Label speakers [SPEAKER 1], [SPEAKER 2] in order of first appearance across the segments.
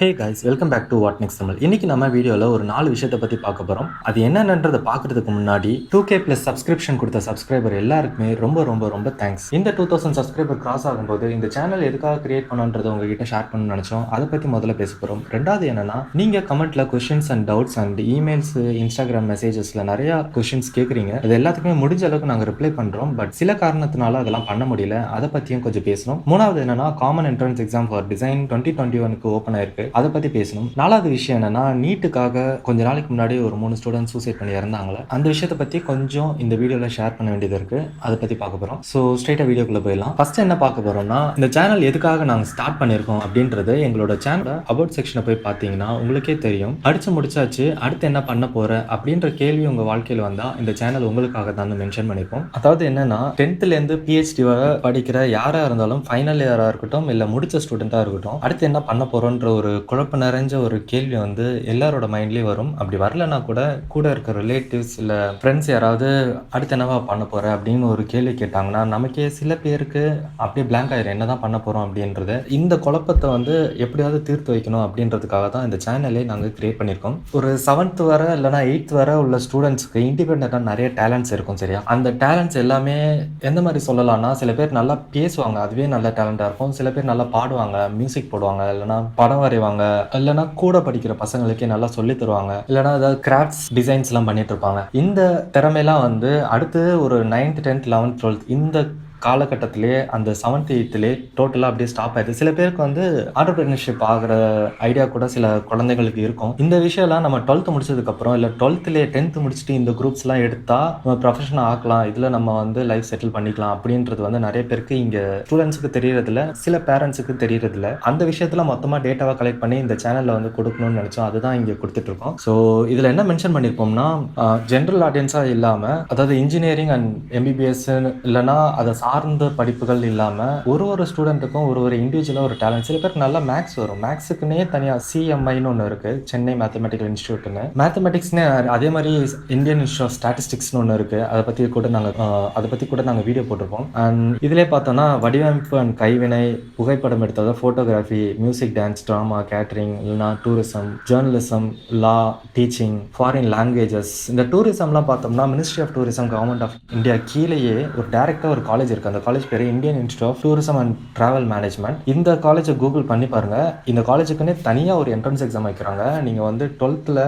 [SPEAKER 1] Hey guys, welcome back to WhatNext-Tamil. இன்னைக்கு நம்ம வீடியோவில் ஒரு 4 விஷயத்தை பற்றி பார்க்க போகிறோம். அது என்னென்னன்றதை பார்க்கறதுக்கு முன்னாடி 2K+ சப்ஸ்கிரிப்ஷன் கொடுத்த சப்ஸ்கிரைபர் எல்லாருக்குமே ரொம்ப ரொம்ப ரொம்ப தேங்க்ஸ். இந்த 2000 சப்ஸ்கிரைபர் கிராஸ் ஆகும்போது இந்த சேனல் எதுக்காக கிரியேட் பண்ணுன்றதை உங்ககிட்ட ஷேர் பண்ணணும்னு நினச்சோம். அதை பற்றி முதல்ல பேச போகிறோம். ரெண்டாவது என்னன்னா, நீங்கள் கமெண்ட்ல questions and doubts and emails, Instagram மெசேஜஸில் நிறையா கொஷின்ஸ் கேட்குறீங்க. அது எல்லாத்துக்குமே முடிஞ்ச அளவுக்கு நாங்கள் ரிப்ளை பண்ணுறோம். பட் சில காரணத்தினால அதெல்லாம் பண்ண முடியல. அதை பற்றியும் கொஞ்சம் பேசணும். மூணாவது என்னன்னா, common entrance exam for design 2021 open ஆயிருக்கு. அதை பற்றி பேசணும். நாலாவது விஷயம் என்னன்னா, நீட்டுக்காக கொஞ்ச நாளைக்கு முன்னாடி ஒரு 3 ஸ்டூடெண்ட் சூசைட் பண்ணி இறந்தாங்களே, அந்த விஷயத்தை பற்றி கொஞ்சம் இந்த வீடியோவில் ஷேர் பண்ண வேண்டியது இருக்கு. அதை பற்றி பார்க்க போகிறோம். ஸோ ஸ்ட்ரைட்டாக வீடியோக்குள்ளே போயிடலாம். ஃபர்ஸ்ட் என்ன பார்க்க போகிறோம்னா, இந்த சேனல் எதுக்காக நாங்கள் ஸ்டார்ட் பண்ணியிருக்கோம் அப்படின்றது எங்களோட சேனலோட அபவுட் செக்ஷனை போய் பார்த்தீங்கன்னா உங்களுக்கே தெரியும். படிச்சு முடிச்சாச்சு, அடுத்து என்ன பண்ண போற அப்படின்ற கேள்வி உங்கள் வாழ்க்கையில் வந்தால் இந்த சேனல் உங்களுக்காக தான் மென்ஷன் பண்ணியிருக்கோம். அதாவது என்னன்னா, 10th PhD வரை படிக்கிற யாராக இருந்தாலும், ஃபைனல் இயராக இருக்கட்டும் இல்லை முடிச்ச ஸ்டூடெண்ட்டாக இருக்கட்டும், அடுத்து என்ன பண்ண போகிறோன்ற ஒரு குழப்ப நிறைஞ்ச ஒரு கேள்வி எல்லாரோட மைண்ட்லேயே வரும். அப்படி வரலன்னா கூட இருக்கிற ரிலேட்டிவ்ஸ் இல்லை ஃப்ரெண்ட்ஸ் யாராவது அடுத்து என்னவா பண்ண போற அப்படின்னு ஒரு கேள்வி கேட்டாங்கன்னா நமக்கே சில பேருக்கு அப்படியே பிளாங்க் ஆயிரும், என்னதான் பண்ண போறோம் அப்படின்றத. இந்த குழப்பத்தை எப்படியாவது தீர்த்து வைக்கணும் அப்படின்றதுக்காக தான் இந்த சேனலே நாங்கள் கிரியேட் பண்ணியிருக்கோம். ஒரு 7th வரை இல்லைனா 8th வரை உள்ள ஸ்டூடெண்ட்ஸ்க்கு இண்டிபெண்டாக நிறைய டேலண்ட்ஸ் இருக்கும். சரியா, அந்த டேலண்ட்ஸ் எல்லாமே எந்த மாதிரி சொல்லலாம்னா, சில பேர் நல்லா பேசுவாங்க, அதுவே நல்ல டேலண்டாக இருக்கும். சில பேர் நல்லா பாடுவாங்க, மியூசிக் போடுவாங்க, இல்லைனா படம் வரைவாங்க, இல்லைனா கூட படிக்கிற பசங்களுக்கே நல்லா சொல்லி தருவாங்க, இல்லைனா ஏதாவது கிராஃப்ட்ஸ் டிசைன்ஸ் எல்லாம் பண்ணிட்டு இருப்பாங்க. இந்த திறமையெல்லாம் அடுத்து ஒரு 9th 10th 11th 12th இந்த காலகட்டத்திலே அந்த 7th 8th டோட்டலாக அப்படியே ஸ்டாப் ஆயிடுது. சில பேருக்கு ஆண்டர்பிரினர்ஷிப் ஆகிற ஐடியா கூட சில குழந்தைங்களுக்கு இருக்கும். இந்த விஷயம்லாம் நம்ம 12th முடிச்சதுக்கப்புறம் இல்லை 12th 10th முடிச்சுட்டு இந்த குரூப்ஸ்லாம் எடுத்தால் நம்ம ப்ரொஃபஷனல் ஆக்கலாம், இதில் நம்ம லைஃப் செட்டில் பண்ணிக்கலாம் அப்படின்றது நிறைய பேருக்கு இங்கே ஸ்டூடெண்ட்ஸுக்கு தெரியறதில்ல, சில பேரண்ட்ஸுக்கு தெரியறதில்ல. அந்த விஷயத்தில் மொத்தமாக டேட்டாவை கலெக்ட் பண்ணி இந்த சேனலில் கொடுக்கணும்னு நினச்சோம். அதுதான் இங்கே கொடுத்துட்ருக்கோம். ஸோ இதில் என்ன மென்ஷன் பண்ணியிருப்போம்னா, ஜென்ரல் ஆடியன்ஸாக இல்லாமல், அதாவது இன்ஜினியரிங் அண்ட் MBBS இல்லைனா அதை சார்ந்த படிப்புகள் இல்லாமல் ஒரு ஸ்டூடெண்ட்டுக்கும் ஒரு இண்டிவிஜுவலாக ஒரு டேலண்ட். சில பேருக்கு நல்லா மேக்ஸ் வரும், மேக்ஸுக்குன்னே தனியாக CMIன்னு ஒன்று இருக்குது, சென்னை மேத்தமெட்டிக்கல் இன்ஸ்டியூட்னு. மேத்தமெட்டிக்ஸ்னே அதே மாதிரி இந்தியன் இன்ஸ்டியூட் ஆஃப் ஸ்டாட்டிஸ்டிக்ஸ்னு ஒன்று இருக்குது. அதை பற்றி கூட நாங்கள் வீடியோ போட்டிருப்போம். அண்ட் இதிலே பார்த்தோன்னா வடிவமைப்பு அண்ட் கைவினை, புகைப்படம் எடுத்தது, photography, music, dance, drama, catering, இல்லைனா tourism, journalism, law, teaching, foreign languages. இந்த டூரிசம்லாம் பார்த்தோம்னா ministry of tourism, government of India கீழேயே ஒரு டேரெக்டாக ஒரு காலேஜ் இருக்கு. அந்த காலேஜ் பேர் Indian institute of tourism and travel management. இந்த காலேஜை கூகுள் பண்ணி பாருங்க. இந்த காலேஜுக்குன்னே தனியாக ஒரு என்ட்ரன்ஸ் எக்ஸாம் வைக்கிறாங்க. நீங்கள் 12th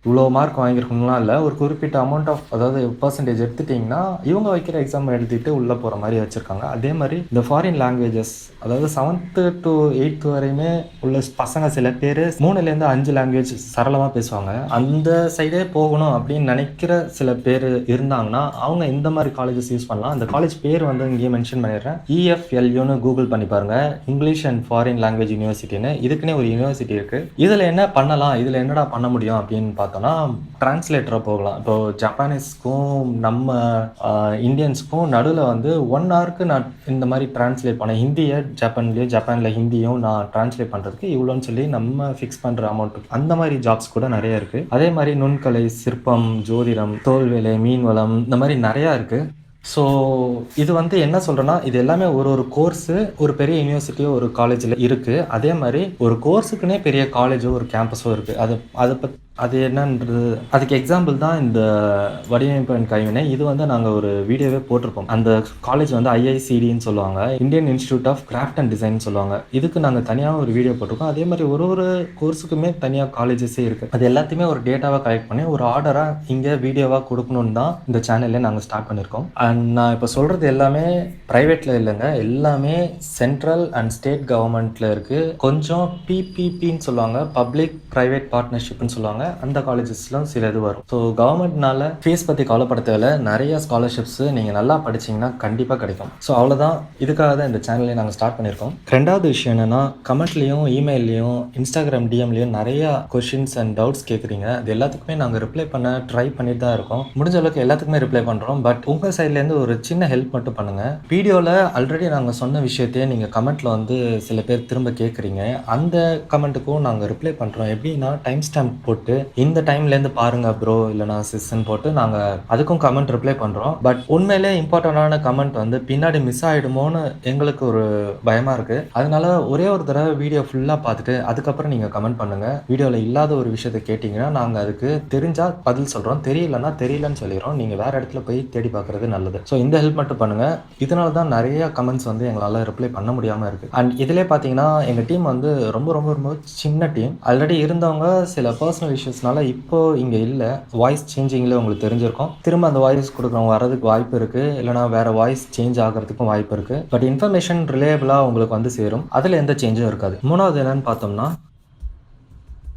[SPEAKER 1] இவ்வளோ மார்க் வாங்கியிருக்கணும்லாம் இல்லை, ஒரு குறிப்பிட்ட அமௌண்ட் ஆஃப், அதாவது பர்சன்டேஜ் எடுத்துட்டிங்கன்னா இவங்க வைக்கிற எக்ஸாம் எழுதிட்டு உள்ளே போகிற மாதிரி வச்சுருக்காங்க. அதே மாதிரி இந்த ஃபாரின் லாங்குவேஜஸ், அதாவது 7th to 8th வரையுமே உள்ள பசங்க சில பேர் 3லேருந்து 5 லாங்குவேஜ் சரளமாக பேசுவாங்க. அந்த சைடே போகணும் அப்படின்னு நினைக்கிற சில பேர் இருந்தாங்கன்னா அவங்க இந்த மாதிரி காலேஜஸ் யூஸ் பண்ணலாம். அந்த காலேஜ் பேர் இங்கே மென்ஷன் பண்ணிடுறேன், EFLUன்னு கூகுள் பண்ணி பாருங்க, இங்கிலீஷ் அண்ட் ஃபாரின் லாங்குவேஜ் யூனிவர்சிட்டின்னு. இதுக்குன்னே ஒரு யூனிவர்சிட்டி இருக்கு. இதில் என்ன பண்ணலாம், இதில் என்னடா பண்ண முடியும் அப்படின்னு பார்த்தோன்னா, டிரான்ஸ்லேட்டராக போகலாம். இப்போ ஜப்பானீஸ்க்கும் நம்ம இந்தியன்ஸ்க்கும் நடுவில் 1 ஹவருக்கு நான் இந்த மாதிரி டிரான்ஸ்லேட் பண்ணேன். ஹிந்தியை ஜப்பானில் ஹிந்தியும் நான் டிரான்ஸ்லேட் பண்ணுறதுக்கு இவ்வளோன்னு சொல்லி நம்ம ஃபிக்ஸ் பண்ணுற அமௌண்ட். அந்த மாதிரி ஜாப்ஸ் கூட நிறைய இருக்குது. அதே மாதிரி நுண்கலை, சிற்பம், ஜோதிடம், தோல்வேலை, மீன்வளம், இந்த மாதிரி நிறையா இருக்குது. ஸோ இது என்ன சொல்கிறேன்னா, இது எல்லாமே ஒரு கோர்ஸு ஒரு பெரிய யூனிவர்சிட்டியோ ஒரு காலேஜில் இருக்குது. அதே மாதிரி ஒரு கோர்ஸுக்குன்னே பெரிய காலேஜோ ஒரு கேம்பஸோ இருக்குது. அது என்னன்றது, அதுக்கு எக்ஸாம்பிள் தான் இந்த வடிவமைப்பு அண்ட் கைவினை. இது நாங்கள் ஒரு வீடியோவே போட்டிருப்போம். அந்த காலேஜ் IICDன்னு சொல்லுவாங்க, Indian institute of craft and design சொல்லுவாங்க. இதுக்கு நாங்கள் தனியாக ஒரு வீடியோ போட்டிருக்கோம். அதே மாதிரி ஒரு கோர்ஸுக்குமே தனியாக காலேஜஸே இருக்குது. அது எல்லாத்தையுமே ஒரு டேட்டாவாக கலெக்ட் பண்ணி ஒரு ஆர்டராக இங்கே வீடியோவாக கொடுக்கணுன்னு தான் இந்த சேனல்லே நாங்கள் ஸ்டார்ட் பண்ணியிருக்கோம். அண்ட் நான் இப்போ சொல்கிறது எல்லாமே ப்ரைவேட்டில் இல்லைங்க, எல்லாமே சென்ட்ரல் அண்ட் ஸ்டேட் கவர்மெண்ட்டில் இருக்குது. கொஞ்சம் PPPன்னு சொல்லுவாங்க, பப்ளிக் ப்ரைவேட் பார்ட்னர்ஷிப்னு சொல்லுவாங்க. அந்த காலேஜஸ்லாம் சில இது வரும். ஸோ கவர்மெண்ட்னால ஃபீஸ் பற்றி கவலைப்பட தேவையில்ல, நிறைய ஸ்காலர்ஷிப்ஸ் நீங்கள் நல்லா படிச்சிங்கன்னா கண்டிப்பாக கிடைக்கும். ஸோ அவ்வளோதான், இதுக்காக தான் இந்த சேனலே நாங்கள் ஸ்டார்ட் பண்ணியிருக்கோம். ரெண்டாவது விஷயம் என்னென்னா, கமெண்ட்லேயும் இமெயிலையும் இன்ஸ்டாகிராம் DMலையும் நிறையா கொஷின்ஸ் அண்ட் டவுட்ஸ் கேட்குறீங்க. அது எல்லாத்துக்குமே நாங்கள் ரிப்ளை பண்ண ட்ரை பண்ணிட்டு தான் இருக்கோம். முடிஞ்ச அளவுக்கு எல்லாத்துக்குமே ரிப்ளை பண்ணுறோம். பட் உங்கள் சைட்லேருந்து ஒரு சின்ன ஹெல்ப் மட்டும் பண்ணுங்கள். வீடியோவில் ஆல்ரெடி நாங்கள் சொன்ன விஷயத்தையே நீங்கள் கமெண்ட்டில் சில பேர் திரும்ப கேட்குறீங்க. அந்த கமெண்ட்டுக்கும் நாங்கள் ரிப்ளை பண்ணுறோம். எப்படின்னா, டைம் ஸ்டாம்ப் போட்டு போட்டு இந்த டைம்லேருந்து பாருங்க ப்ரோ இல்லைனா சிஸ்ன்னு போட்டு நாங்கள் அதுக்கும் கமெண்ட் ரிப்ளை பண்ணுறோம். பட் உண்மையிலே இம்பார்ட்டண்டான கமெண்ட் வந்து பின்னாடி மிஸ் ஆகிடுமோன்னு எங்களுக்கு ஒரு பயமாக இருக்குது. அதனால ஒரே ஒரு தடவை வீடியோ ஃபுல்லாக பார்த்துட்டு அதுக்கப்புறம் நீங்கள் கமெண்ட் பண்ணுங்கள். வீடியோவில் இல்லாத ஒரு விஷயத்தை கேட்டிங்கன்னா நாங்கள் அதுக்கு தெரிஞ்சால் பதில் சொல்கிறோம், தெரியலன்னா தெரியலன்னு சொல்லிடுறோம். நீங்கள் வேறு இடத்துல போய் தேடி பார்க்குறது நல்லது. ஸோ இந்த ஹெல்ப் மட்டும் பண்ணுங்கள். இதனால தான் நிறைய கமெண்ட்ஸ் வந்து எங்களால் ரிப்ளை பண்ண முடியாமல் இருக்குது. அண்ட் இதிலே பார்த்தீங்கன்னா எங்கள் டீம் வந்து ரொம்ப ரொம்ப ரொம்ப சின்ன டீம். ஆல்ரெடி இருந்தவங்க சில பர்சனல் இஷ்யூஸ்னால இப்போ இங்கே இல்லை. வாய்ஸ் சேஞ்சிங்கில் உங்களுக்கு தெரிஞ்சிருக்கும். திரும்ப அந்த வாய்ஸ் கொடுக்குறவங்க வரதுக்கு வாய்ப்பு இருக்குது, இல்லைனா வேறு வாய்ஸ் சேஞ்ச் ஆகிறதுக்கும் வாய்ப்பு இருக்குது. பட் இன்ஃபர்மேஷன் ரிலேபிளாக உங்களுக்கு வந்து சேரும். அதில் எந்த சேஞ்சும் இருக்காது. மூணாவது என்னன்னு பார்த்தோம்னா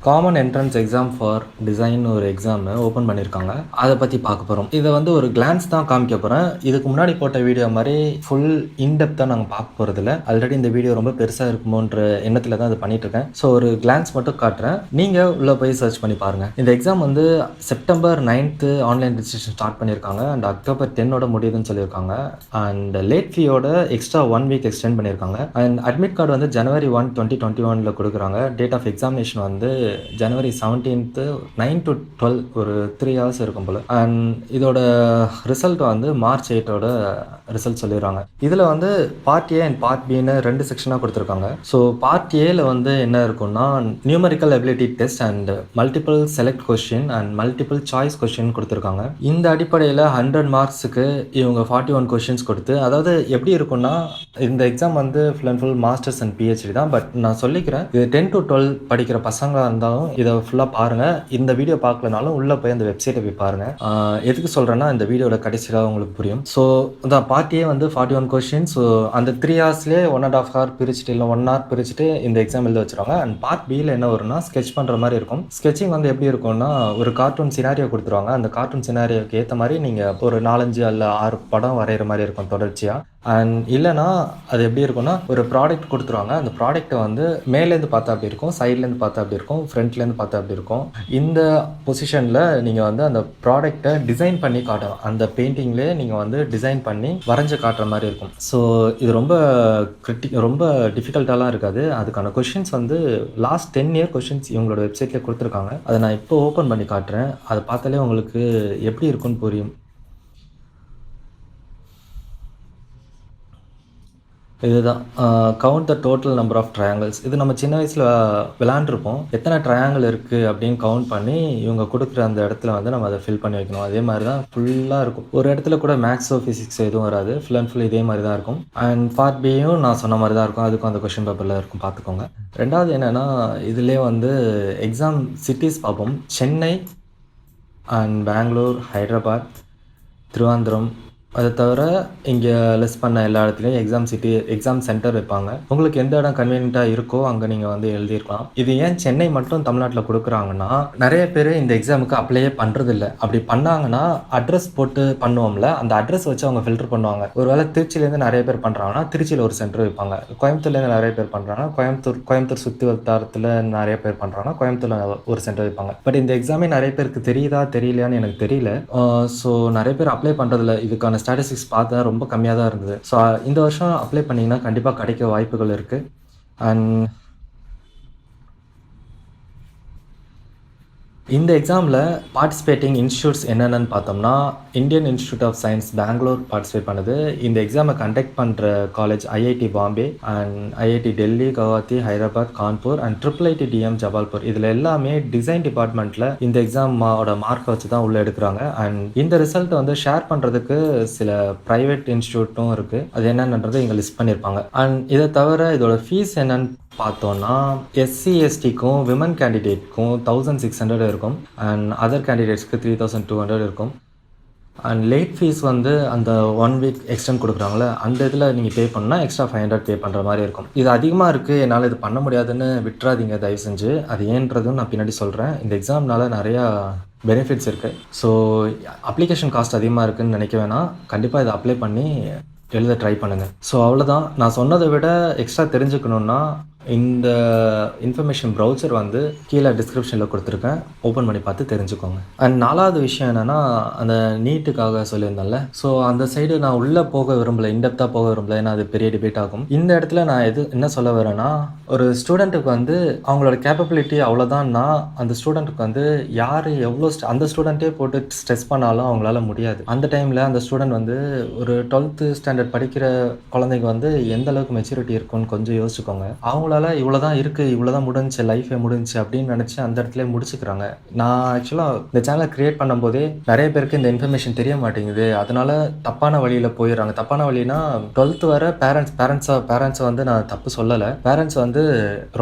[SPEAKER 1] common entrance exam for design ஒரு எக்ஸாமு ஓப்பன் பண்ணியிருக்காங்க. அதை பற்றி பார்க்க போகிறோம். இதை வந்து ஒரு கிளான்ஸ் தான் காமிக்க போகிறேன். இதுக்கு முன்னாடி போட்ட வீடியோ மாதிரி ஃபுல் இன்டெப்த்தாக நாங்கள் பார்க்க போகிறதில்ல. ஆல்ரெடி இந்த வீடியோ ரொம்ப பெருசாக இருக்குமோன்ற எண்ணத்தில் தான் இது பண்ணிட்டுருக்கேன். ஸோ ஒரு கிளான்ஸ் மட்டும் காட்டுறேன், நீங்கள் உள்ளே போய் சர்ச் பண்ணி பாருங்கள். இந்த எக்ஸாம் வந்து செப்டம்பர் 9 ஆன்லைன் ரெஜிஸ்ட்ரேஷன் ஸ்டார்ட் பண்ணியிருக்காங்க. அண்ட் அக்டோபர் 10 முடியுதுன்னு சொல்லியிருக்காங்க. அண்ட் லேட் ஃபீயோட எக்ஸ்ட்ரா 1 வீக் எக்ஸ்டெண்ட் பண்ணியிருக்காங்க. அண்ட் அட்மிட் கார்டு வந்து January 1, 2021 கொடுக்குறாங்க. டேட் ஆஃப் எக்ஸாமினேஷன் வந்து January 17 9 to 12 ஒரு 3 hours இருக்கும் போல். அண்ட் இதோட ரிசல்ட் வந்து March 8 ரிசல்ட் சொல்லிடுறாங்க. இதில் வந்து பார்ட் ஏ அண்ட் பார்ட் பின்னு 2 செக்ஷனாக கொடுத்துருக்காங்க. ஸோ பார்ட் ஏல வந்து என்ன இருக்குன்னா numerical ability test and multiple select question and multiple choice question கொடுத்துருக்காங்க. இந்த அடிப்படையில் 100 மார்க்ஸுக்கு இவங்க 41 கொஸ்டின்ஸ் கொடுத்து, அதாவது எப்படி இருக்குன்னா இந்த எக்ஸாம் வந்து full and full masters and PhD தான். பட் நான் சொல்லிக்கிறேன், இது 10 to 12 படிக்கிற பசங்களாக இருந்தாலும் இதை ஃபுல்லாக பாருங்கள். இந்த வீடியோ பார்க்கலனாலும் உள்ளே போய் அந்த வெப்சைட்டை போய் பாருங்கள். எதுக்கு சொல்கிறேன்னா இந்த வீடியோட கடைசியாக உங்களுக்கு புரியும். ஸோ இந்த பார்ட்டியே வந்து 41 கொஸ்டின். ஸோ அந்த 3 ஹவர்ஸ்லேயே 1.5 hour பிரிச்சுட்டு இல்லை 1 hour பிரிச்சுட்டு இந்த எக்ஸாம் எழுத வச்சுருவாங்க. அண்ட் பார்ட் பியில் என்ன வரும்னா ஸ்கெட்ச் பண்ணுற மாதிரி இருக்கும். ஸ்கெட்சிங் வந்து எப்படி இருக்கும்னா ஒரு கார்ட்டூன் சினாரியோ கொடுத்துருவாங்க. அந்த கார்ட்டூன் சினாரியோக்கு ஏற்ற மாதிரி நீங்கள் ஒரு 4-5 அல்ல 6 படம் வரைகிற மாதிரி இருக்கும் தொடர்ச்சியாக. அண்ட் இல்லைனா அது எப்படி இருக்குன்னா ஒரு ப்ராடக்ட் கொடுத்துருவாங்க. அந்த ப்ராடக்ட்டை வந்து மேலேருந்து பார்த்தா அப்படி இருக்கும், சைட்லேருந்து பார்த்தா அப்படி இருக்கும், ஃப்ரண்ட்லேருந்து பார்த்தா அப்படி இருக்கும். இந்த பொசிஷனில் நீங்கள் வந்து அந்த ப்ராடக்ட்டை டிசைன் பண்ணி காட்டணும். அந்த பெயிண்டிங்லேயே நீங்கள் வந்து டிசைன் பண்ணி வரைஞ்சி காட்டுற மாதிரி இருக்கும். ஸோ இது ரொம்ப டிஃபிகல்ட்டாலாம் இருக்காது. அதுக்கான கொஷின்ஸ் வந்து லாஸ்ட் 10 year கொஷின்ஸ் இவங்களோட வெப்சைட்லேயே கொடுத்துருக்காங்க. அதை நான் இப்போ ஓப்பன் பண்ணி காட்டுறேன். அதை பார்த்தாலே உங்களுக்கு எப்படி இருக்குன்னு புரியும். இதுதான் count the total number of triangles. இது நம்ம சின்ன வயசில் விளாண்டுருப்போம். எத்தனை ட்ரையாங்கிள் இருக்குது அப்படின்னு கவுண்ட் பண்ணி இவங்க கொடுக்குற அந்த இடத்துல வந்து நம்ம அதை ஃபில் பண்ணி வைக்கணும். அதே மாதிரி தான் ஃபுல்லாக இருக்கும். ஒரு இடத்துல கூட மேக்ஸோ ஃபிசிக்ஸ் எதுவும் வராது. ஃபுல் அண்ட் ஃபுல் இதே மாதிரி தான் இருக்கும். அண்ட் பார்ட் பியும் நான் சொன்ன மாதிரி தான் இருக்கும். அதுக்கும் அந்த கொஷின் பேப்பரில் இருக்கும், பார்த்துக்கோங்க. ரெண்டாவது என்னென்னா இதிலே வந்து எக்ஸாம் சிட்டிஸ் பார்ப்போம். சென்னை அண்ட் பெங்களூர், ஹைதராபாத், திருவாந்திரம். அதை தவிர இங்கே லிஸ்ட் பண்ண எல்லா இடத்துலையும் எக்ஸாம் சென்டர் வைப்பாங்க. உங்களுக்கு எந்த இடம் கன்வீனியண்ட்டாக இருக்கோ அங்கே நீங்கள் வந்து எழுதியிருக்கலாம். இது ஏன் சென்னை மட்டும் தமிழ்நாட்டில் கொடுக்குறாங்கன்னா நிறைய பேர் இந்த எக்ஸாமுக்கு அப்ளையே பண்ணுறதில்ல. அப்படி பண்ணாங்கன்னா அட்ரஸ் போட்டு பண்ணுவோம்ல, அந்த அட்ரஸ் வச்சு அவங்க ஃபில்டர் பண்ணுவாங்க. ஒருவேளை திருச்சியிலேருந்து நிறைய பேர் பண்ணுறாங்கன்னா திருச்சியில் ஒரு சென்டர் வைப்பாங்க. கோயம்புத்தூர்லேருந்து நிறைய பேர் பண்ணுறாங்கன்னா கோயம்புத்தூர் சுற்றி வட்டாரத்தில் நிறைய பேர் பண்ணுறாங்கன்னா கோயம்புத்தூரில் ஒரு சென்டர் வைப்பாங்க. பட் இந்த எக்ஸாமே நிறைய பேருக்கு தெரியுதா தெரியலையான்னு எனக்கு தெரியல. ஸோ நிறைய பேர் அப்ளை பண்ணுறதில்ல. இதுக்கான ஸ்டாட்டிஸ்டிக்ஸ் பார்த்தா ரொம்ப கம்மியாக தான் இருந்தது. ஸோ இந்த வருஷம் அப்ளை பண்ணிங்கன்னா கண்டிப்பாக கிடைக்க வாய்ப்புகள் இருக்குது. அண்ட் இந்த எக்ஸாமில் பார்ட்டிசிபேட்டிங் இன்ஸ்டியூட்ஸ் என்னென்னு பார்த்தோம்னா Indian institute of science Bangalore participate பண்ணுது. இந்த எக்ஸாமை கண்டக்ட் பண்ணுற college IIT Bombay and IIT Delhi, Guwahati, Hyderabad, Kanpur and IIIT DM Jabalpur. இதில் எல்லாமே டிசைன் டிபார்ட்மெண்ட்டில் இந்த எக்ஸாமோட மார்க்கை வச்சு தான் உள்ளே எடுக்கிறாங்க. அண்ட் இந்த ரிசல்ட்டை வந்து ஷேர் பண்ணுறதுக்கு சில ப்ரைவேட் இன்ஸ்டியூட்டும் இருக்குது. அது என்னென்னது இங்கே லிஸ்ட் பண்ணியிருப்பாங்க. அண்ட் இதை தவிர இதோட ஃபீஸ் என்னன்னு பார்த்தோன்னா SC STக்கும் விமன் கேண்டிடேட்க்கும் 1600 இருக்கும். அண்ட் அதர் கேண்டிடேட்ஸ்க்கு 3200 இருக்கும். அண்ட் லேட் ஃபீஸ் வந்து அந்த 1 வீக் எக்ஸ்டெண்ட் கொடுக்குறாங்களே அந்த இதில் நீங்கள் பே பண்ணால் எக்ஸ்ட்ரா 500 பே பண்ணுற மாதிரி இருக்கும். இது அதிகமாக இருக்குது, என்னால் இது பண்ண முடியாதுன்னு விட்டுறாதீங்க தயவு செஞ்சு. அது ஏன்றதும் நான் பின்னாடி சொல்கிறேன். இந்த எக்ஸாம்னால நிறையா பெனிஃபிட்ஸ் இருக்குது. ஸோ அப்ளிகேஷன் காஸ்ட் அதிகமாக இருக்குதுன்னு நினைக்க வேணாம். கண்டிப்பாக இதை அப்ளை பண்ணி எழுத ட்ரை பண்ணுங்கள். ஸோ அவ்வளோதான். நான் சொன்னதை விட எக்ஸ்ட்ரா தெரிஞ்சுக்கணுன்னா இந்த இன்ஃபர்மேஷன் ப்ரௌசர் வந்து கீழே டிஸ்கிரிப்ஷனில் கொடுத்துருக்கேன், ஓப்பன் பண்ணி பார்த்து தெரிஞ்சுக்கோங்க. அண்ட் 4வது விஷயம் என்னென்னா, அந்த நீட்டுக்காக சொல்லியிருந்தேன்ல, ஸோ அந்த சைடு நான் உள்ளே போக விரும்பலை, இன்டெப்த்தாக போக விரும்பலை, ஏன்னா அது பெரிய டிபேட் ஆகும். இந்த இடத்துல நான் என்ன சொல்ல வரேன்னா, ஒரு ஸ்டூடெண்ட்டுக்கு வந்து அவங்களோட கேப்பபிலிட்டி அவ்வளோதான்னா, அந்த ஸ்டூடெண்ட்டுக்கு வந்து யார் எவ்வளோ அந்த ஸ்டூடெண்ட்டே போட்டு ஸ்ட்ரெஸ் பண்ணாலும் அவங்களால முடியாது. அந்த டைமில் அந்த ஸ்டூடெண்ட் வந்து ஒரு 12th ஸ்டாண்டர்ட் படிக்கிற குழந்தைங்க வந்து எந்த அளவுக்கு மெச்சூரிட்டி இருக்குன்னு கொஞ்சம் யோசிச்சுக்கோங்க. அவங்களால இவ்வளோ தான் இருக்குது, இவ்வளோ தான் முடிஞ்சு, லைஃபே முடிஞ்சு அப்படின்னு நினச்சி அந்த இடத்துல முடிச்சுக்கிறாங்க. நான் ஆக்சுவலாக இந்த சேனலை க்ரியேட் பண்ணும்போதே நிறைய பேருக்கு இந்த இன்ஃபர்மேஷன் தெரிய மாட்டேங்குது, அதனால தப்பான வழியில் போயிடுறாங்க. தப்பான வழினா 12th வர பேரண்ட்ஸை வந்து நான் தப்பு சொல்லலை. பேரண்ட்ஸ் வந்து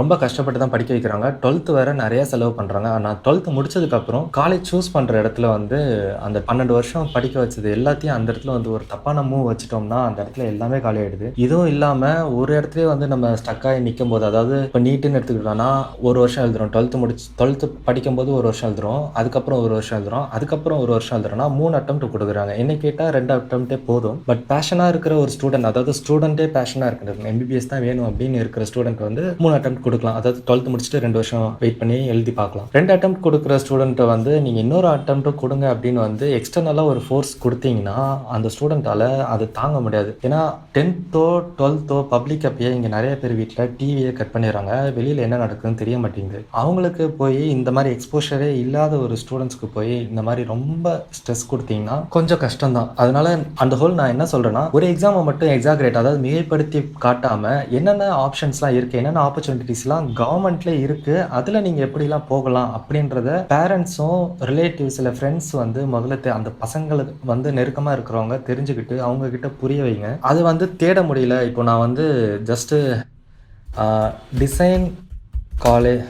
[SPEAKER 1] ரொம்ப கஷ்டப்பட்டு தான் படிக்க வைக்கிறாங்க. 12th வர நிறைய செலவு பண்ணுறாங்க. ஆனால் 12th முடிச்சதுக்கப்புறம் காலேஜ் சூஸ் பண்ணுற இடத்துல வந்து அந்த 12 வருஷம் படிக்க வச்சது எல்லாத்தையும் அந்த இடத்துல வந்து ஒரு தப்பான மூவ் வச்சுட்டோம்னா அந்த இடத்துல எல்லாமே காலியாயிடுது. இதுவும் இல்லாமல் ஒரு இடத்துலேயே வந்து நம்ம ஸ்டக்காகி நிற்கும் போது, அதாவது இப்போ நீட்டுன்னு எடுத்துக்கிட்டோம்னா 1 வருஷம் எழுதுறோம். 12th படிக்கும்போது 1 வருஷம் எழுதுறோம், அதுக்கப்புறம் 1 வருஷம் எழுதுறோம், அதுக்கப்புறம் 1 வருஷம் எழுதுறோம்னா 3 அட்டெம்ப்ட் கொடுக்குறாங்க. என்ன கேட்டால் 2 அட்டெம்ப்டே போதும். பட் பேஷனாக இருக்கிற ஒரு ஸ்டூடெண்ட், அதாவது ஸ்டூடெண்ட்டே பேஷனாக இருக்கிறது, எம்பிபிஎஸ் தான் வேணும் அப்படின்னு இருக்கிற ஸ்டூடெண்ட் வந்து 3 அட்டெம்ப்ட் கொடுக்கலாம். அதாவது 12th முடிச்சுட்டு 2 வருஷம் வெயிட் பண்ணி எழுதி பார்க்கலாம். 2 அட்டெம்ப்ட் கொடுக்குற ஸ்டூடெண்ட்டை வந்து நீங்கள் இன்னொரு அட்டெம்ப்ட் கொடுங்க அப்படின்னு வந்து எக்ஸ்டர்னலாக ஒரு ஃபோர்ஸ் கொடுத்தீங்கன்னா அந்த ஸ்டூடெண்ட்டால் அது தாங்க முடியாது. ஏன்னா 10th 12th பப்ளிக் அப்பயே இங்கே நிறைய பேர் வீட்டில் டிவியை கட் பண்ணிடுறாங்க, வெளியில் என்ன நடக்குதுன்னு தெரிய மாட்டேங்குது. அவங்களுக்கு போய் இந்த மாதிரி எக்ஸ்போஷரே இல்லாத ஒரு ஸ்டூடெண்ட்ஸ்க்கு போய் இந்த மாதிரி ரொம்ப ஸ்ட்ரெஸ் கொடுத்தீங்கன்னா கொஞ்சம் கஷ்டம்தான். அதனால அந்த ஹோல் நான் என்ன சொல்கிறேன்னா, ஒரு எக்ஸாமை மட்டும் எக்ஸாக்ரேட், அதாவது மிகைப்படுத்தி காட்டாமல் என்னென்ன ஆப்ஷன்ஸ்லாம் இருக்குது, என்னென்ன ஆப்பர்ச்சுனிட்டிஸ்லாம் கவர்மெண்ட்லேயே இருக்குது, அதில் நீங்கள் எப்படிலாம் போகலாம் அப்படின்றத பேரண்ட்ஸும் ரிலேட்டிவ்ஸில் ஃப்ரெண்ட்ஸ் வந்து முதல்ல அந்த பசங்களுக்கு வந்து நெருக்கமாக இருக்கிறவங்க தெரிஞ்சுக்கிட்டு அவங்கக்கிட்ட புரிய வைங்க. அது வந்து தேட முடியல. இப்போ நான் வந்து ஜஸ்ட்டு டிசைன் காலேஜ்,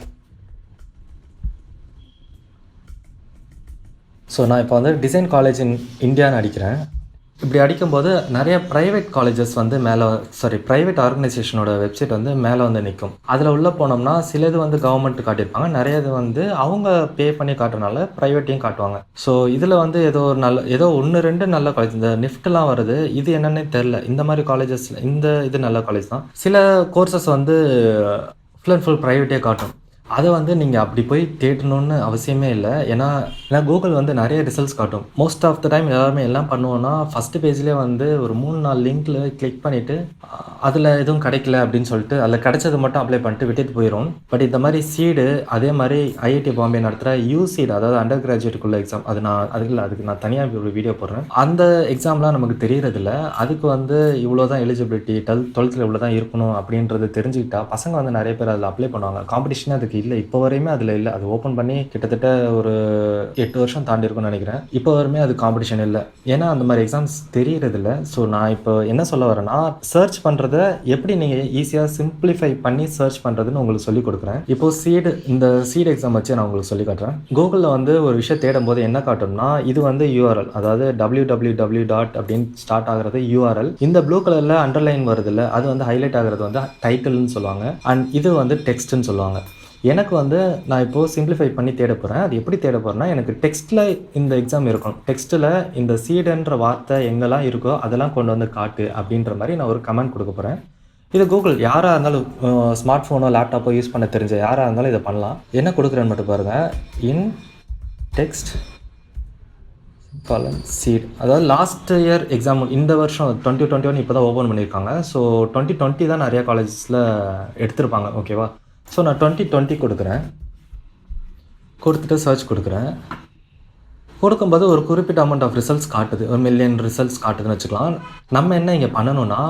[SPEAKER 1] ஸோ நான் இப்போ வந்து டிசைன் காலேஜ் இன் இந்தியான்னு அடிக்கிறேன். இப்படி அடிக்கும்போது நிறைய ப்ரைவேட் காலேஜஸ் வந்து ப்ரைவேட் ஆர்கனைசேஷனோட வெப்சைட் வந்து மேலே வந்து நிற்கும். அதில் உள்ளே போனோம்னா சிலது வந்து கவர்மெண்ட் காட்டியிருப்பாங்க, நிறைய இது வந்து அவங்க பே பண்ணி காட்டுறதுனால ப்ரைவேட்டையும் காட்டுவாங்க. ஸோ இதில் வந்து ஏதோ 1-2 நல்ல காலேஜ், இந்த நிஃப்ட்லாம் வருது, இது என்னன்னே தெரில. இந்த மாதிரி காலேஜஸ், இது நல்ல காலேஜ் தான். சில கோர்சஸ் வந்து ஃபுல் அண்ட் ஃபுல் ப்ரைவேட்டே காட்டும். அதை வந்து நீங்கள் அப்படி போய் தேடணும்னு அவசியமே இல்லை. ஏன்னா கூகுள் வந்து நிறைய ரிசல்ட்ஸ் காட்டும். மோஸ்ட் ஆஃப் த டைம் எல்லாருமே எல்லாம் பண்ணுவோன்னா ஃபஸ்ட்டு பேஜ்லேயே வந்து ஒரு 3-4 லிங்க்கில் கிளிக் பண்ணிவிட்டு அதில் எதுவும் கிடைக்கல அப்படின்னு சொல்லிட்டு அதில் கிடைச்சது மட்டும் அப்ளை பண்ணிட்டு விட்டுட்டு போயிடும். பட் இந்த மாதிரி சீடு, அதே மாதிரி ஐஐடி பாம்பே நடத்துகிற யூசீடு, அதாவது அண்டர் கிராஜுவேட்டுக்குள்ள எக்ஸாம், அதுக்கு நான் தனியாக ஒரு வீடியோ போடுறேன். அந்த எக்ஸாம்லாம் நமக்கு தெரியறதில்ல. அதுக்கு வந்து இவ்வளோ தான் எலிஜிபிலிட்டி, 12th இவ்வளோ தான் இருக்கணும் அப்படின்றது தெரிஞ்சுக்கிட்டா பசங்க வந்து நிறைய பேர் அதில் அப்ளை பண்ணுவாங்க. காம்படிஷனே அதுக்கு இல்லை, இப்போ வரையுமே அதில் இல்லை. அது ஓப்பன் பண்ணி கிட்டத்தட்ட ஒரு 8 வருஷம் தாண்டி இருக்கும்னு நினைக்கிறேன். இப்போ வரையுமே அது காம்படிஷன் இல்லை, ஏன்னா அந்த மாதிரி எக்ஸாம்ஸ் தெரியறதில்ல. ஸோ நான் இப்போ என்ன சொல்ல வரேன்னா, சர்ச் பண்ணுறத எப்படி நீங்கள் ஈஸியாக சிம்பிளிஃபை பண்ணி சர்ச் பண்ணுறதுன்னு உங்களுக்கு சொல்லிக் கொடுக்குறேன். இப்போது இந்த சீட் எக்ஸாம் வச்சு நான் உங்களுக்கு சொல்லி காட்டுறேன். கூகுளில் வந்து ஒரு விஷயம் தேடும் போது என்ன காட்டும்னா, இது வந்து யூஆர்எல், அதாவது www. அப்படின்னு ஸ்டார்ட் ஆகிறது யூஆர்எல். இந்த ப்ளூ கலரில் அண்டர்லைன் வருது இல்லை, அது வந்து ஹைலைட் ஆகிறது வந்து டைட்டில்னு சொல்லுவாங்க. அண்ட் இது வந்து டெக்ஸ்ட்னு சொல்லுவாங்க. எனக்கு வந்து நான் இப்போது சிம்பிளிஃபை பண்ணி தேட போகிறேன். அது எப்படி தேட போகிறேன்னா, எனக்கு டெக்ஸ்ட்டில் இந்த எக்ஸாம் இருக்கும், டெக்ஸ்ட்டில் இந்த சீடுன்ற வார்த்தை எங்கெல்லாம் இருக்கோ அதெல்லாம் கொண்டு வந்து காட்டு அப்படின்ற மாதிரி நான் ஒரு கமெண்ட் கொடுக்க போகிறேன். இது கூகுள் யாராக இருந்தாலும், ஸ்மார்ட் ஃபோனோ லேப்டாப்போ யூஸ் பண்ண தெரிஞ்ச யாராக இருந்தாலும் இதை பண்ணலாம். என்ன கொடுக்குறேன்னு மட்டும் பாருங்கள். இன் டெக்ஸ்ட் சீட், அதாவது லாஸ்ட் இயர் எக்ஸாம், இந்த வருஷம் 2021 இப்போ தான் ஓப்பன் பண்ணியிருக்காங்க. ஸோ 2020 தான் நிறையா காலேஜஸில் எடுத்திருப்பாங்க, ஓகேவா. ஸோ நான் 2020 கொடுத்துட்டு சர்ச் கொடுக்குறேன். கொடுக்கும்போது ஒரு குறிப்பிட்ட அமௌண்ட் ஆஃப் ரிசல்ட்ஸ் காட்டுது, 1 மில்லியன் ரிசல்ட்ஸ் காட்டுதுன்னு வச்சுக்கலாம். நம்ம என்ன இங்கே பண்ணணும்னா,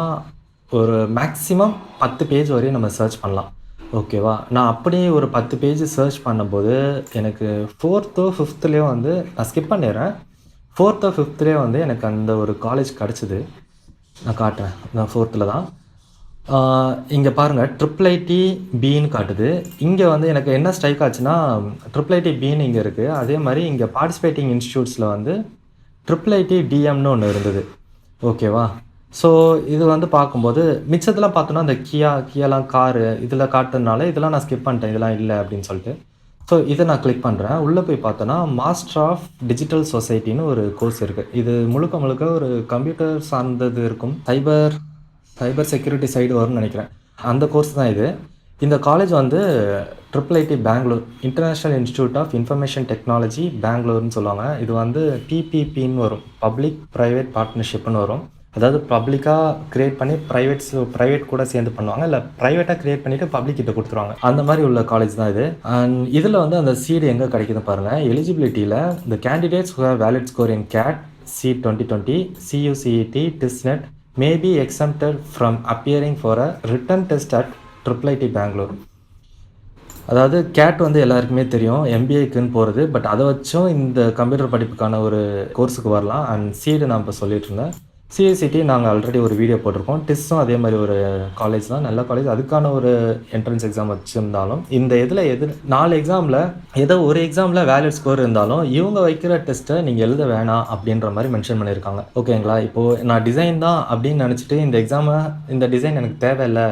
[SPEAKER 1] ஒரு மேக்ஸிமம் 10 பேஜ் வரையும் நம்ம சர்ச் பண்ணலாம், ஓகேவா. நான் அப்படியே ஒரு 10 பேஜ் சர்ச் பண்ணும்போது எனக்கு 4th 5th வந்து நான் ஸ்கிப் பண்ணிடுறேன். 4th 5th வந்து எனக்கு அந்த ஒரு காலேஜ் கிடச்சிது. நான் காட்டுறேன், நான் 4th தான். இங்கே பாருங்கள், IIIT பின்னு காட்டுது. இங்கே வந்து எனக்கு என்ன ஸ்ட்ரைக் ஆச்சுன்னா, IIIT பின்னு இங்கே இருக்குது. அதே மாதிரி இங்கே பார்ட்டிசிபேட்டிங் இன்ஸ்டியூட்ஸில் வந்து IIIT டிஎம்னு ஒன்று இருந்தது, ஓகேவா. ஸோ இது வந்து பார்க்கும்போது மிச்சத்தெல்லாம் பார்த்தோன்னா இந்த கியாலாம் காரு இதில் காட்டுறதுனால இதெல்லாம் நான் ஸ்கிப் பண்ணிட்டேன், இதெல்லாம் இல்லை அப்படின்னு சொல்லிட்டு. ஸோ இதை நான் கிளிக் பண்ணுறேன். உள்ளே போய் பார்த்தோன்னா மாஸ்டர் ஆஃப் டிஜிட்டல் சொசைட்டின்னு ஒரு கோர்ஸ் இருக்குது. இது முழுக்க ஒரு கம்ப்யூட்டர் சார்ந்தது இருக்கும், சைபர் செக்யூரிட்டி சைடு வரும்னு நினைக்கிறேன். அந்த கோர்ஸ் தான் இது. இந்த காலேஜ் வந்து IIIT Bangalore, international institute of information technology பெங்களூர்னு சொல்லுவாங்க. இது வந்து PPPன்னு வரும், பப்ளிக் ப்ரைவேட் பார்ட்னர்ஷிப்னு வரும். அதாவது பப்ளிக்காக கிரியேட் பண்ணி ப்ரைவேட் கூட சேர்ந்து பண்ணுவாங்க, இல்லை ப்ரைவேட்டாக கிரியேட் பண்ணிவிட்டு பப்ளிக் கிட்ட கொடுத்துருவாங்க. அந்த மாதிரி உள்ள காலேஜ் தான் இது. அண்ட் இதில் வந்து அந்த சீடு எங்கே கிடைக்குது பாருங்கள். எலிஜிபிலிட்டியில் the candidates who have valid score in CAT, CEED 2020, CUCET, TISNET may be exempted from appearing for a written test at IIIT Bangalore. அதாவது கேட் வந்து எல்லாருக்குமே தெரியும், MBAக்குன்னு போகிறது. பட் அதை வச்சும் இந்த கம்ப்யூட்டர் படிப்புக்கான ஒரு கோர்ஸுக்கு வரலாம். அண்ட் சீடு நான் இப்போ சொல்லிட்டு இருந்தேன். CUCT நாங்கள் ஆல்ரெடி ஒரு வீடியோ போட்டிருக்கோம். டிஸ்ஸும் அதே மாதிரி ஒரு காலேஜ் தான், நல்ல காலேஜ். அதுக்கான ஒரு என்ட்ரன்ஸ் எக்ஸாம் வச்சுருந்தாலும் இந்த இதில் 4 எக்ஸாமில் ஏதோ ஒரு எக்ஸாமில் வேலிட் ஸ்கோர் இருந்தாலும் இவங்க வைக்கிற டெஸ்ட்டை நீங்கள் எழுத வேணாம் அப்படின்ற மாதிரி மென்ஷன் பண்ணியிருக்காங்க. ஓகேங்களா? இப்போது நான் டிசைன் தான் அப்படின்னு நினச்சிட்டு இந்த டிசைன் எனக்கு தேவையில்லை,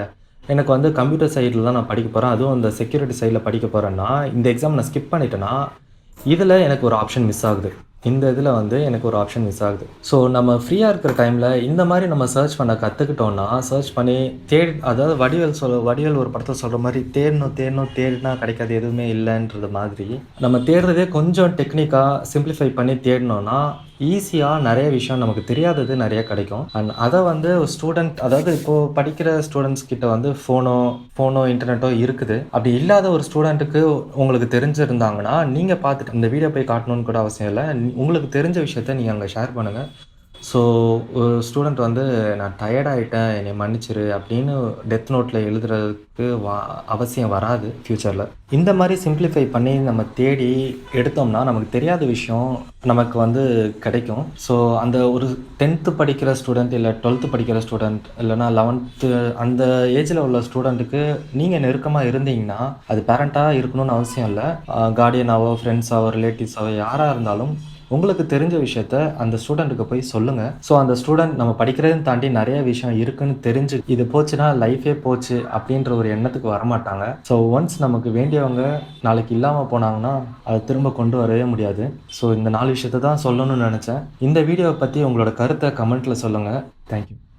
[SPEAKER 1] எனக்கு வந்து கம்ப்யூட்டர் சைடில் தான் நான் படிக்க போகிறேன், அதுவும் இந்த செக்யூரிட்டி சைடில் படிக்க போகிறேன்னா இந்த எக்ஸாம் நான் ஸ்கிப் பண்ணிட்டேன்னா இதில் எனக்கு ஒரு ஆப்ஷன் மிஸ் ஆகுது. இந்த இதில் வந்து எனக்கு ஒரு ஆப்ஷன் மிஸ் ஆகுது. ஸோ நம்ம ஃப்ரீயாக இருக்கிற டைமில் இந்த மாதிரி நம்ம சர்ச் பண்ண கற்றுக்கிட்டோன்னா, சர்ச் பண்ணி அதாவது வடிவேல் ஒரு படத்தை சொல்கிற மாதிரி தேடினா கிடைக்காது எதுவுமே இல்லைன்றது மாதிரி, நம்ம தேடுறதே கொஞ்சம் டெக்னிக்காக சிம்பிளிஃபை பண்ணி தேடினோன்னா ஈஸியாக நிறைய விஷயம் நமக்கு தெரியாதது நிறைய கிடைக்கும். அண்ட் அதை வந்து ஸ்டூடெண்ட், அதாவது இப்போது படிக்கிற ஸ்டூடெண்ட்ஸ் கிட்ட வந்து ஃபோனோ இன்டர்நெட்டோ இருக்குது. அப்படி இல்லாத ஒரு ஸ்டூடெண்ட்டுக்கு உங்களுக்கு தெரிஞ்சிருந்தாங்கன்னா நீங்கள் பார்த்துட்டு இந்த வீடியோ போய் காட்டணும்னு கூட அவசியம் இல்லை, உங்களுக்கு தெரிஞ்ச விஷயத்த நீங்கள் அங்கே ஷேர் பண்ணுங்கள். ஸோ ஒரு ஸ்டூடெண்ட் வந்து நான் டயர்டாகிட்டேன் என்னை மன்னிச்சிரு அப்படின்னு டெத் நோட்டில் எழுதுறதுக்கு அவசியம் வராது ஃப்யூச்சரில். இந்த மாதிரி சிம்பிளிஃபை பண்ணி நம்ம தேடி எடுத்தோம்னா நமக்கு தெரியாத விஷயம் நமக்கு வந்து கிடைக்கும். ஸோ அந்த ஒரு 10th படிக்கிற ஸ்டூடெண்ட், இல்லை 12th படிக்கிற ஸ்டூடெண்ட், இல்லைனா 11th அந்த ஏஜில் உள்ள ஸ்டூடெண்ட்டுக்கு நீங்கள் நெருக்கமாக இருந்தீங்கன்னா, அது பேரண்ட்டாக இருக்கணும்னு அவசியம் இல்லை, கார்டியனாவோ ஃப்ரெண்ட்ஸாவோ ரிலேட்டிவ்ஸாவோ யாராக இருந்தாலும் உங்களுக்கு தெரிஞ்ச விஷயத்த அந்த ஸ்டூடெண்ட்டுக்கு போய் சொல்லுங்கள். ஸோ அந்த ஸ்டூடெண்ட் நம்ம படிக்கிறதையும் தாண்டி நிறைய விஷயம் இருக்குன்னு தெரிஞ்சு இது போச்சுன்னா லைஃபே போச்சு அப்படின்ற ஒரு எண்ணத்துக்கு வரமாட்டாங்க. ஸோ ஒன்ஸ் நமக்கு வேண்டியவங்க நாளைக்கு இல்லாமல் போனாங்கன்னா அதை திரும்ப கொண்டு வரவே முடியாது. ஸோ இந்த 4 விஷயத்த தான் சொல்லணும்னு நினச்சேன். இந்த வீடியோவை பற்றி உங்களோட கருத்தை கமெண்ட்டில் சொல்லுங்கள். தேங்க்யூ.